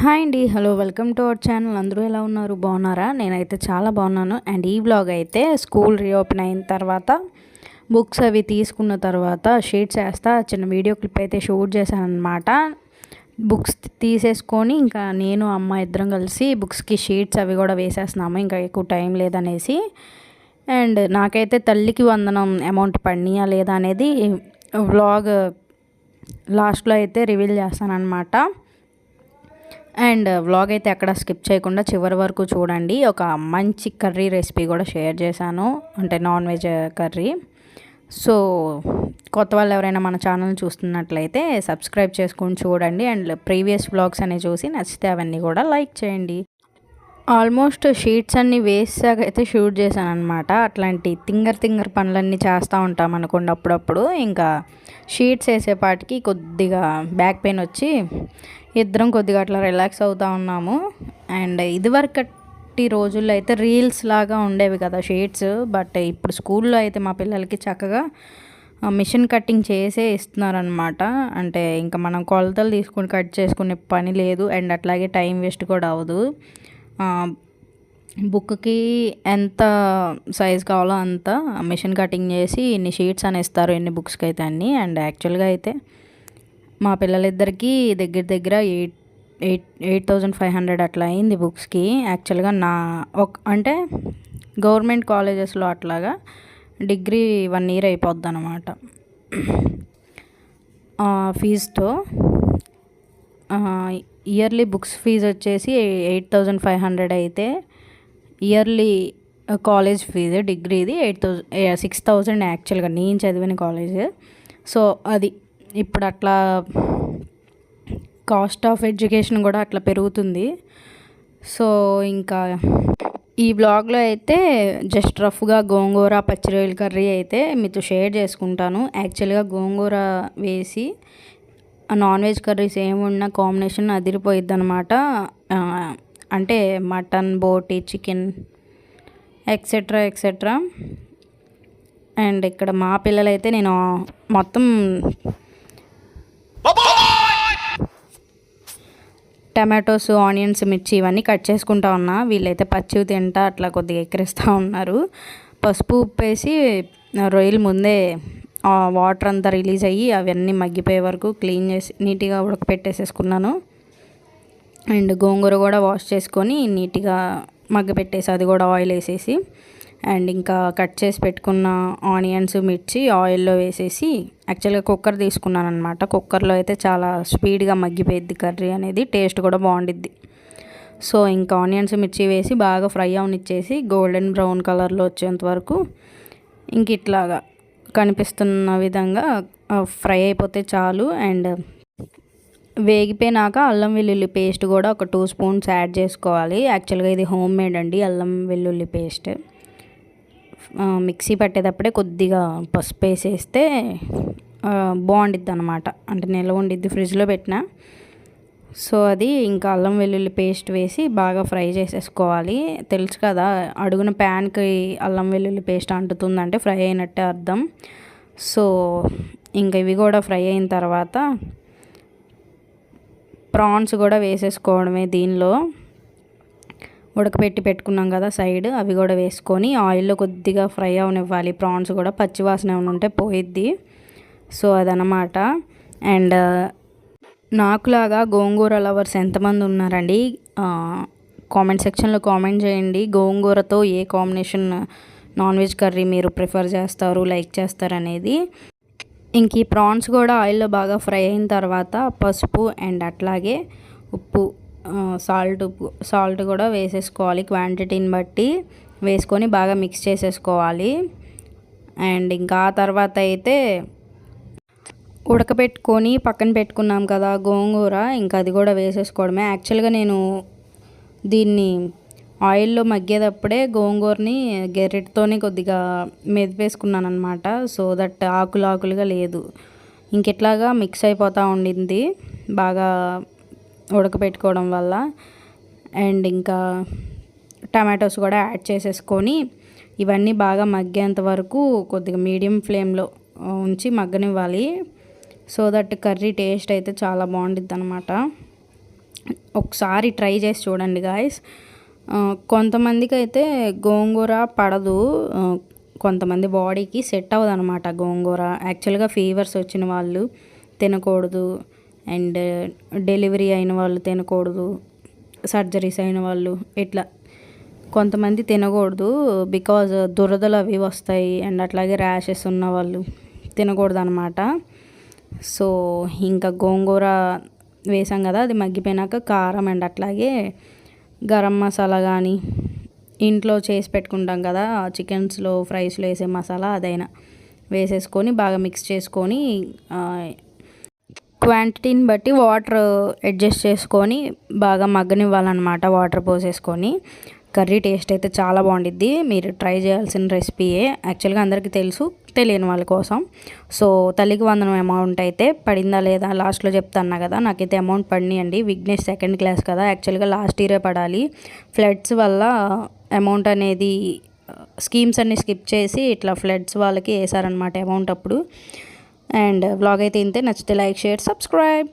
Hi అండి. Hello, welcome to our channel. అందరూ ఎలా ఉన్నారు? బాగున్నారా? నేనైతే చాలా బాగున్నాను. అండ్ ఈ వ్లాగ్ అయితే స్కూల్ రీఓపెన్ అయిన తర్వాత బుక్స్ అవి తీసుకున్న తర్వాత షీట్స్ వేస్తా చిన్న వీడియో క్లిప్ అయితే షూట్ చేశాను అనమాట. బుక్స్ తీసేసుకొని ఇంకా నేను అమ్మ ఇద్దరం కలిసి బుక్స్కి షీట్స్ అవి కూడా వేసేస్తున్నాము, ఇంకా ఎక్కువ టైం లేదనేసి. అండ్ నాకైతే తల్లికి వందనం అమౌంట్ పడినాయా లేదా అనేది వ్లాగ్ లాస్ట్లో అయితే రివీల్ చేస్తాను అనమాట. అండ్ వ్లాగ్ అయితే ఎక్కడ స్కిప్ చేయకుండా చివరి వరకు చూడండి. ఒక మంచి కర్రీ రెసిపీ కూడా షేర్ చేశాను, అంటే నాన్ వెజ్ కర్రీ. సో కొత్త వాళ్ళు ఎవరైనా మన ఛానల్ చూస్తున్నట్లయితే సబ్స్క్రైబ్ చేసుకొని చూడండి. అండ్ ప్రీవియస్ వ్లాగ్స్ అనేవి చూసి నచ్చితే అవన్నీ కూడా లైక్ చేయండి. ఆల్మోస్ట్ షీట్స్ అన్నీ వేసాక అయితే షూట్ చేశాను అనమాట. అట్లాంటి తింగర్ పనులన్నీ చేస్తూ ఉంటాం అనుకోండి అప్పుడప్పుడు. ఇంకా షీట్స్ వేసేపాటికి కొద్దిగా బ్యాక్ పెయిన్ వచ్చి ఇద్దరం కొద్దిగా అట్లా రిలాక్స్ అవుతూ ఉన్నాము. అండ్ ఇదివరకటి రోజుల్లో అయితే రీల్స్ లాగా ఉండేవి కదా షీట్స్. బట్ ఇప్పుడు స్కూల్లో అయితే మా పిల్లలకి చక్కగా మిషన్ కటింగ్ చేసే ఇస్తున్నారనమాట. అంటే ఇంకా మనం కొలతలు తీసుకుని కట్ చేసుకునే పని లేదు. అండ్ అట్లాగే టైం వేస్ట్ కూడా అవ్వదు. బుక్కి ఎంత సైజ్ కావాలో అంత మిషన్ కటింగ్ చేసి ఇన్ని షీట్స్ అని ఇస్తారు, ఎన్ని బుక్స్కి అయితే అన్ని. అండ్ యాక్చువల్గా అయితే మా పిల్లలిద్దరికీ దగ్గర 8,500 అట్లా అయింది బుక్స్కి. యాక్చువల్గా అంటే గవర్నమెంట్ కాలేజెస్లో అట్లాగా డిగ్రీ 1 year అయిపోద్ది అనమాట ఫీజుతో. ఇయర్లీ బుక్స్ ఫీజు వచ్చేసి 8,500 అయితే ఇయర్లీ కాలేజ్ ఫీజు డిగ్రీది 6,000 యాక్చువల్గా నేను చదివిన కాలేజ్. సో అది ఇప్పుడు అట్లా కాస్ట్ ఆఫ్ ఎడ్యుకేషన్ కూడా అట్లా పెరుగుతుంది. సో ఇంకా ఈ బ్లాగ్లో అయితే జస్ట్ రఫ్గా గోంగూర పచ్చిరొయ్యల కర్రీ అయితే మీతో షేర్ చేసుకుంటాను. యాక్చువల్గా గోంగూర వేసి నాన్ వెజ్ కర్రీస్ ఏమున్నా కాంబినేషన్ అదిరిపోయిద్ది అనమాట. అంటే మటన్, బోటి, చికెన్ ఎక్సెట్రా. అండ్ ఇక్కడ మా పిల్లలైతే నేను మొత్తం టమాటోస్, ఆనియన్స్, మిర్చి ఇవన్నీ కట్ చేసుకుంటా ఉన్నా. వీళ్ళైతే పచ్చివి తింటా అట్లా కొద్దిగా ఎక్కిరిస్తూ ఉన్నారు. పసుపు ఉప్పు వేసి రొయ్యలు ముందే వాటర్ అంతా రిలీజ్ అయ్యి అవన్నీ మగ్గిపోయే వరకు క్లీన్ చేసి నీట్గా ఉడకపెట్టేసేసుకున్నాను. అండ్ గోంగూర కూడా వాష్ చేసుకొని నీట్గా మగ్గపెట్టేసి అది కూడా ఆయిల్ వేసేసి అండ్ ఇంకా కట్ చేసి పెట్టుకున్న ఆనియన్స్, మిర్చి ఆయిల్లో వేసేసి యాక్చువల్గా కుక్కర్ తీసుకున్నాను అనమాట. కుక్కర్లో అయితే చాలా స్పీడ్గా మగ్గిపోయిద్ది కర్రీ అనేది, టేస్ట్ కూడా బాగుండిద్ది. సో ఇంకా ఆనియన్స్, మిర్చి వేసి బాగా ఫ్రై అవనిచ్చేసి గోల్డెన్ బ్రౌన్ కలర్లో వచ్చేంత వరకు ఇంక ఇట్లాగా కనిపిస్తున్న విధంగా ఫ్రై అయిపోతే చాలు. అండ్ వేగిపోయినాక అల్లం వెల్లుల్లి పేస్ట్ కూడా ఒక 2 spoons యాడ్ చేసుకోవాలి. యాక్చువల్గా ఇది హోమ్ మేడ్ అండి అల్లం వెల్లుల్లి పేస్ట్. మిక్సీ పట్టేటప్పుడే కొద్దిగా పసుపు వేసేస్తే బాగుండిద్ది అనమాట, అంటే నిల్వ ఉండిద్ది ఫ్రిడ్జ్లో పెట్టిన. సో అది ఇంకా అల్లం వెల్లుల్లి పేస్ట్ వేసి బాగా ఫ్రై చేసేసుకోవాలి. తెలుసు కదా, అడుగున ప్యాన్కి అల్లం వెల్లుల్లి పేస్ట్ అంటుతుందంటే ఫ్రై అయినట్టే అర్థం. సో ఇంకా ఇవి కూడా ఫ్రై అయిన తర్వాత ప్రాన్స్ కూడా వేసేసుకోవడమే దీనిలో. ఉడకపెట్టి పెట్టుకున్నాం కదా సైడ్, అవి కూడా వేసుకొని ఆయిల్లో కొద్దిగా ఫ్రై అవనివ్వాలి. ప్రాన్స్ కూడా పచ్చివాసన ఏమైనా ఉంటే పోయిద్ది. సో అదనమాట. అండ్ నాకులాగా గోంగూర లవర్స్ ఎంతమంది ఉన్నారండి? కామెంట్ సెక్షన్లో కామెంట్ చేయండి. గోంగూరతో ఏ కాంబినేషన్ నాన్ వెజ్ కర్రీ మీరు ప్రిఫర్ చేస్తారు, లైక్ చేస్తారు అనేది. ఇంక ఈ ప్రాన్స్ కూడా ఆయిల్లో బాగా ఫ్రై అయిన తర్వాత పసుపు అండ్ అట్లాగే ఉప్పు, సాల్ట్ కూడా వేసేసుకోవాలి. క్వాంటిటీని బట్టి వేసుకొని బాగా మిక్స్ చేసేసుకోవాలి. అండ్ ఇంకా ఆ తర్వాత అయితే ఉడకబెట్టుకొని పక్కన పెట్టుకున్నాం కదా గోంగూర, ఇంకా అది కూడా వేసేసుకోవడమే. యాక్చువల్గా నేను దీన్ని ఆయిల్లో మగ్గేటప్పుడే గోంగూరని గెరెట్తోనే కొద్దిగా మెదిపేసుకున్నాను అనమాట. సో దట్ ఆకులుగా లేదు, ఇంకెట్లాగా మిక్స్ అయిపోతూ ఉండింది బాగా ఉడకపెట్టుకోవడం వల్ల. అండ్ ఇంకా టమాటోస్ కూడా యాడ్ చేసేసుకొని ఇవన్నీ బాగా మగ్గేంత వరకు కొద్దిగా మీడియం ఫ్లేమ్లో ఉంచి మగ్గనివ్వాలి. సో దట్ కర్రీ టేస్ట్ అయితే చాలా బాగుండిద్ది అనమాట. ఒకసారి ట్రై చేసి చూడండి గాయస్. కొంతమందికి అయితే గోంగూర పడదు, కొంతమంది బాడీకి సెట్ అవ్వదు అనమాట గోంగూర. యాక్చువల్గా ఫీవర్స్ వచ్చిన వాళ్ళు తినకూడదు, అండ్ డెలివరీ అయిన వాళ్ళు తినకూడదు, సర్జరీస్ అయిన వాళ్ళు ఇట్లా కొంతమంది తినకూడదు. బికాజ్ దురదలు అవి వస్తాయి, అండ్ అట్లాగే ర్యాషెస్ ఉన్న వాళ్ళు తినకూడదు అనమాట. సో ఇంకా గోంగూర వేసాం కదా, అది మగ్గిపోయినాక కారం అండ్ అట్లాగే గరం మసాలా కానీ ఇంట్లో చేసి పెట్టుకుంటాం కదా చికెన్స్లో ఫ్రైస్లో వేసే మసాలా అదైనా వేసేసుకొని బాగా మిక్స్ చేసుకొని క్వాంటిటీని బట్టి వాటర్ అడ్జస్ట్ చేసుకొని బాగా మగ్గనివ్వాలన్నమాట. వాటర్ పోసేసుకొని కర్రీ టేస్ట్ అయితే చాలా బాగుండిద్ది. మీరు ట్రై చేయాల్సిన రెసిపీయే, యాక్చువల్గా అందరికీ తెలుసు, తెలియని వాళ్ళ కోసం. సో తల్లికి వందనం అమౌంట్ అయితే పడిందా లేదా లాస్ట్లో చెప్తాను కదా. నాకైతే అమౌంట్ పడినాయండి. విఘ్నేష్ 2nd క్లాస్ కదా, యాక్చువల్గా లాస్ట్ ఇయరే పడాలి. ఫ్లడ్స్ వల్ల అమౌంట్ అనేది స్కీమ్స్ అన్ని స్కిప్ చేసి ఇట్లా ఫ్లడ్స్ వాళ్ళకి వేసారనమాట అమౌంట్ అప్పుడు. అండ్ వ్లాగ్ అయితే ఇంతే. నచ్చితే లైక్, షేర్, సబ్స్క్రైబ్.